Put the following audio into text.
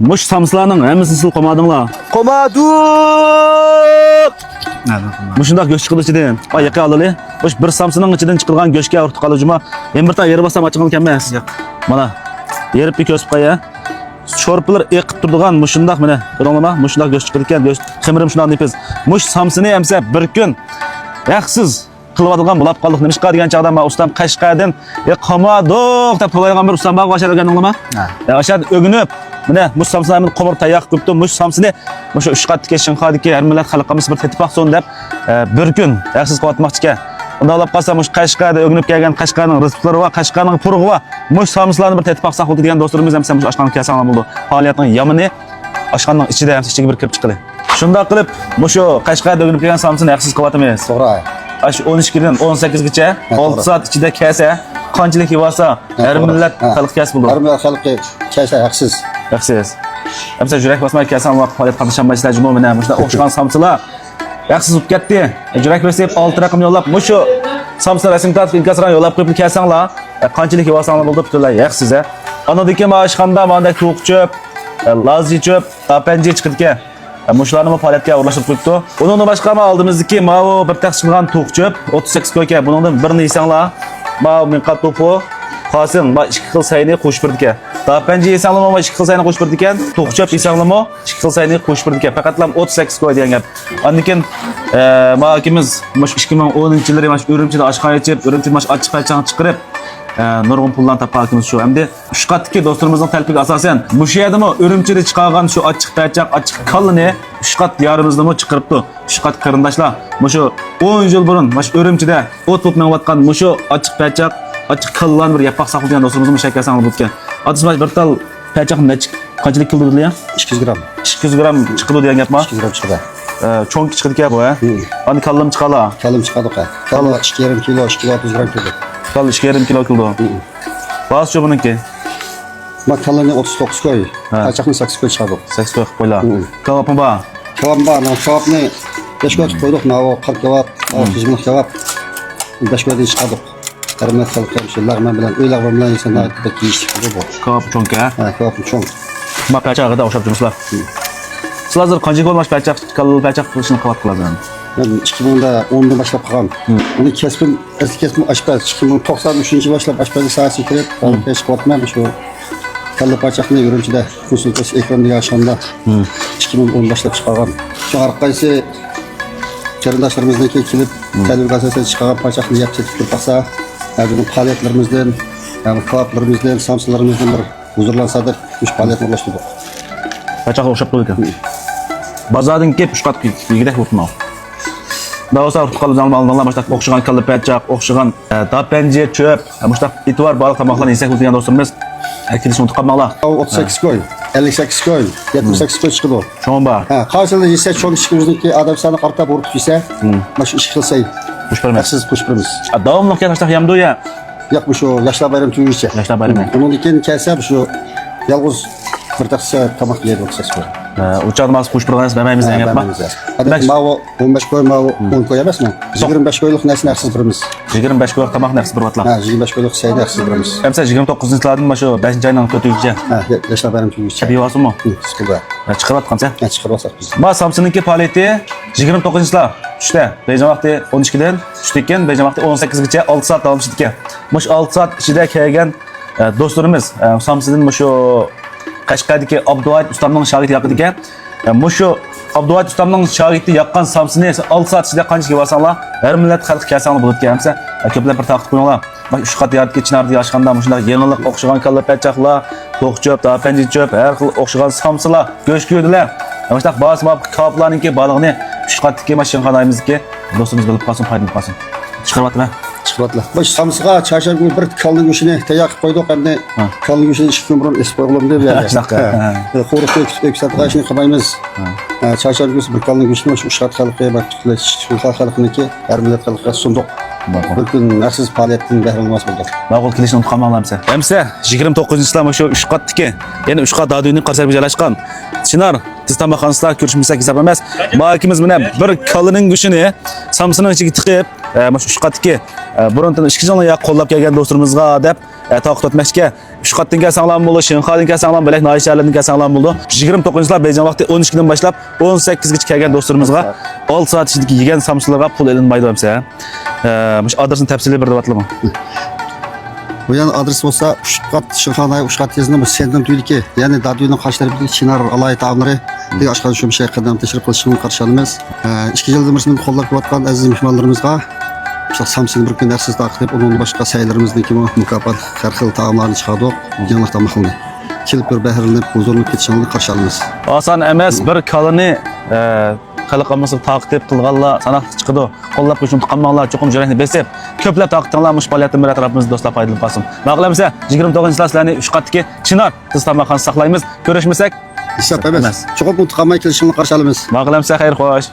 Muş samsılarning hammasini siz qo'madinglar. Qo'madik. Mushundaq go'sht chiqdi ichidan. Ayaqa olali. Mush bir samsining ichidan chiqilgan go'shtga urtib qolajima. Men bir ta yeri bosam ochiqil emas. Yo'q. Mana yerib bir ko'sib qo'ya. Sho'rpilar eqib turadigan mushundaq mana ko'ringlarmi? Mushundaq go'sht chiqdi ekan, go'sht ximirim shundan nepiz. Mush samsini hamsa bir kun yaxsiz qilib olgan bo'lib qoldik. Nimishqa degan chaqda men ustam Qashqardan qo'madik deb qo'ygan bir ustam bor o'sha o'rganinglarmi? O'sha o'ginib mana mush samsini qomir tayoq qilibdi. Mush samsini mushu 3 qatdagi Shanxadagi har millat xalqimiz bir tetipaq son deb bir kun yaxsiz qilmoqchiga. Unda olib qolsa mush Qashqarda o'ginib kelgan Qashqarning rizqlari va Qashqarning purug'i va mush samslarni bir tetipaq saqladi degan do'stlarimiz ham mush oshxona kelsanlar bo'ldi. Faoliyatning yamini oshxonaning ichida ham ichiga bir kirib chiqdi. Shunda qilib mushu Qashqarda o'ginib kelgan samsini yaxsiz qilyapmiz. To'g'ri. Aş 12'den 18'gacha 6 saat ichida kelsa, qanchalik yevasa, har millat xalq kasb bo'ldi. Har millat xalqi kelsa yaxsiz. Yaxsiz. Hamsa yurak bosmay kelsan vaqt faoliyat qatnashamay juma mana mushda o'xshagan samsilar yaxsiz bo'lib ketdi. Yurak bosib 6 raqam yo'llab, mushu samsilar rasm kart inkasran yo'llab qo'yib kelsanglar, qanchalik yevasanglar bo'ldi butunlay yaxsiz. Anadagi mashxanda mandek to'qchib, lazzi chöp, tapanji chiqdi. Muşlarını faoliyatga o'rlashib qo'yibdi. Undan boshqa ma oldimizdagi mavo bir taqsimgan to'qchib 38 ko'ka. Buningdan birini yesanglar, ma minqat to'pu, qosin ma 2 xil sayni qo'shib birdikan. Tapanji yesanglar ma 2 xil sayni qo'shib birdikan, to'qchib yesanglar ma 2 xil sayni qo'shib birdikan. Faqatlam 38 ko'y degan gap. Andikin ma ikimiz mush 2010-yillar mash Urumchida oshxona ichib, Urumchida mash ochiq qaychang chiqarib nurg'un puldan topganimiz shu. Hamda uch qatdagi do'stlarimizning talbiga asosan mush yerdami Urumchida chiqargan shu ochiq qaychaq, ochiq kallini uch qat yarimizni chiqaribdi. Uch qat qarindoshlar mushu 10 yil burun mash Urumchida o't bo'lib menayotgan mushu ochiq qaychaq, ochiq kallan bir yapoq saqlagan do'stlarimizning shakasanglar bo'lgan. Atısmash bir tal qaychaq qanchalik kilo dedilar? 200 gram. 200 gram chiqdi degan gapmi? 200 gram chiqadi. Cho'ng chiqdi ekan bu, ha? Ani kallam chiqala. Kallam chiqadi qa. Kallam 2,5 kilo, 260 gram keldi. Kal 2,5 kilo keldi. Bazı buniki. Ma kallamni 39 koy. Qaychaqni 8 koy chiqadi. 8 koy qo'ylar. Kavapim bor. Kebab bor, kebabni 5 koy qo'ydik, mana 40 kebab, 600 ming kebab. 5 koydan chiqadi. Qarmat xalqlar shu lag'man bilan, uy lag'man bilan insonlar kiyish chiqadi bu. Kavap cho'ngka. Ha, kebab cho'ng. Ma pachag'ida o'xshab turibsizlar. Sizlar hozir qancha bo'lmash pachaq, pachaq qilishni qilyap qilasiz. Ben 2010'dan başlap qilgan. Uni kesbim, eski kesbim aşpaz 2093 başlap aşpazlık sahasına kirib, faoliyatga chiqyapman. Shu kalla pachaqni Urumchida konsultasiya ekranda aşanda 2010 başlap chiqargan. Shu orqasi qarindoshlarimizdan kelib, talabga asosan chiqargan pachaqni yeb ketib tursa, bizning faoliyatlarimizdan, yani faoliyatlarimizdan, samsilarimizdan bir huzurlansa deb shu faoliyatni o'rlashtirdik. Pachaq o'xshab turdi ekan. Bozordan kelib 3 qat yigidek o'tma. Daha sonra tutalım almalar başta oxşagan kalı pachaq, oxşagan tapanji çöp, başta itibar balık tamaklarını yesek degan do'stlarimiz akilishni unutib qolmanglar. 38 koy, 58 koy, 78 koy chiqdi. Cho'ng bor. Ha, qaysida yesa cho'ng chiqimizniki adam sani qartab urib yesa, mash ish qilsay, xush bermas. Siz xush beramiz. Davomli kelishda yamdo ya. Yo'q, bu shu yoshlar bayrami tugayicha. Yoshlar bayrami. Undan keyin kelsa shu yolg'iz bir taqsa tomoq yeydi o'xshash bor. Uçağımız kuş programımız demeyiz degan gapmi? Hadi mavi 15 koy, mavi 10 koy emasmi? 25 koylik narsa narsiz birimiz. 25 koylik tamoq narsiz bir vatlar. Ha, 25 koylik sayda narsiz birimiz. Hamsa 29-yillardan shu 5-oyning ko'tigicha. Ha, yoshlar bayrami tugayicha. Bevosimi? Chiqdi. Chiqaryapqancha? Ha, chiqaryapsiz biz. Ma Samsung'niki faoliyati 29-yillar. Tushda, bejan vaqti 12dan tushdi ekan, bejan vaqti 18gacha 6 soat davom etdi ekan. Mush 6 soat ichida kelgan do'stlarimiz Samsung'ning shu Qashqardagi Abduvayt ustamning shogirdi yaqin ekan. Mushu Abduvayt ustamning shogirdi yaqqan samsini 6 soat ichida qancha yevasanlar, har millat xalq kelsanglar bo'ladi ekansa, ko'plar bir taqib qo'yinglar. Mana shu qat yarib ketchinardi yashqanda shunday yangilik o'xshagan kalla pachaqlar, to'qchop, tapanji chop, har xil o'xshagan samsilar go'sht ko'ydilar. Mana shu ba'zi kaplarniki balig'ini shu qatdagi mashinxonamizniki do'stimiz bilib qolsin, foydalanib qolsin. Chiqaryaptimi? Chiqyaptilar. Bu samsiga chasharga bir kalning go'shini tayyor qilib qo'ydik, endi kalning go'shini 2 kun burun esib qo'ygandim deb yani. Qo'riqni eksportashni qilmaymiz. Chashar go'shti bir kalning go'shini shu shat xalqqa va shu xalqniki har millat xalqqa sunduq. Bir kun naqsiz faoliyatdan bahramand bo'ldik. Ma'qul kelishni unutib qolmanglar. Hamsa 29-yillar shu 3 qatdiki, ya'ni 3 qat daduyning qarshisida joylashgan. Chinar Tiztamxonasida ko'rishmasak hisob emas. Ma ikimiz bilan bir kalning go'shini samsining ichiga tiqib mana shu Uşqatdagi burundan 2 yildan ya qo'llab kelgan do'stlarimizga deb taqdim etmoqchiga. Uşqatdan kelsanglar bo'ldi, Shinxodan kelsanglar bo'lak, Noyisharlardan kelsanglar bo'ldi. 29-yillar Beijing vaqti 12 dan boshlab 18 gacha kelgan do'stlarimizga 6 soat ichidagi yegan samsalarga pul elinmaydi demsa. Mush adresini tafsili berib atlaman. Bu yani adres olsa Uşqat, Şinxonay, Uşqat tezinde bu senden duydiki. Yani Daduy'un karşıları bir Çınar alay tağımları bir aşkın şu bir şey kadar teşrif kılışını karşılamız. 2 yıldır mısın kollak vatkan aziz müşmanlarımızga Samsun bir gün dersiz takip onun başka sayılarımızın ki mükafat her xil tağımlarını çıkardı. Yanlıktan mıhıldı. Kilip bir behirinip huzurlu ketişanını karşılamız. Oson emas, bir kalını xalqimizni taqib qilganlar sanoq chiqadi. Qo'llab qo'shimcha qilmoqlar, cho'qim yurakni besib, ko'plab taqdirlar mush faoliyatdan bir atrofimiz do'stlar foydalanib qolsin. Ma'qulmisa 29-yillarni Uşqatdagi Chinar tiz tomorqani saqlaymiz. Ko'rishmasak Hesap emas. Çok mutlu kalmaya kelişini karşılamız. Ma'qulmisa xayr xo'sh.